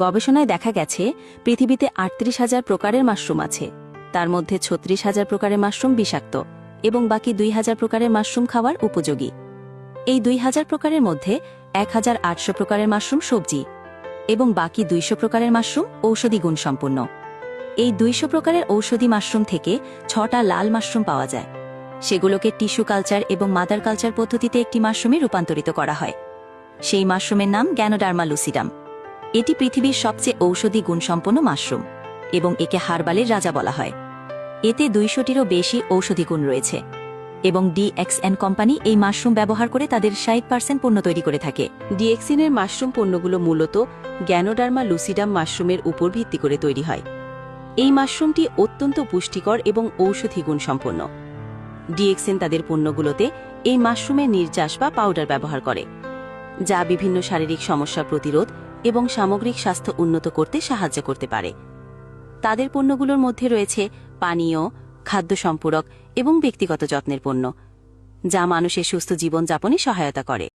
গবেষণায় দেখা গেছে পৃথিবীতে ৩৮,০০০ প্রকারের মাশরুম আছে। তার মধ্যে ৩৬,০০০ প্রকারের মাশরুম বিষাক্ত এবং বাকি ২,০০০ প্রকারের মাশরুম খাওয়ার উপযোগী। এই ২,০০০ প্রকারের মধ্যে ১,৮০০ প্রকারের মাশরুম সবজি এবং বাকি ২০০ প্রকারের মাশরুম ঔষধি গুণসম্পন্ন। এই ২০০ প্রকারের ঔষধি মাশরুম থেকে ৬টা লাল মাশরুম পাওয়া যায়। সেগুলোকে টিস্যু কালচার এবং মাদার কালচার পদ্ধতিতে একটি মাশরুমে রূপান্তরিত করা হয়। সেই মাশরুমের নাম গ্যানোডার্মা লুসিডাম। এটি পৃথিবীর সবচেয়ে ঔষধি গুণসম্পন্ন মাশরুম এবং একে হার্বালের রাজা বলা হয়। এতে ২০০টিরও বেশি ঔষধি গুণ রয়েছে এবং ডিএক্সএন কোম্পানি এই মাশরুম ব্যবহার করে তাদের ৬০% পণ্য তৈরি করে থাকে। ডিএক্সিনের মাশরুম পণ্যগুলো মূলত গ্যানোডার্মা লুসিডাম মাশরুমের উপর ভিত্তি করে তৈরি হয়। এই মাশরুমটি অত্যন্ত পুষ্টিকর এবং ঔষধি গুণসম্পন্ন। ডিএক্সএন তাদের পণ্যগুলোতে এই মাশরুমের নির্যাস বা পাউডার ব্যবহার করে, যা বিভিন্ন শারীরিক সমস্যা প্রতিরোধ এবং সামগ্রিক স্বাস্থ্য উন্নত করতে সাহায্য করতে পারে। তাদের পণ্যগুলোর মধ্যে রয়েছে পানীয়, খাদ্য সম্পূরক এবং ব্যক্তিগত যত্নের পণ্য, যা মানুষের সুস্থ জীবনযাপনে সহায়তা করে।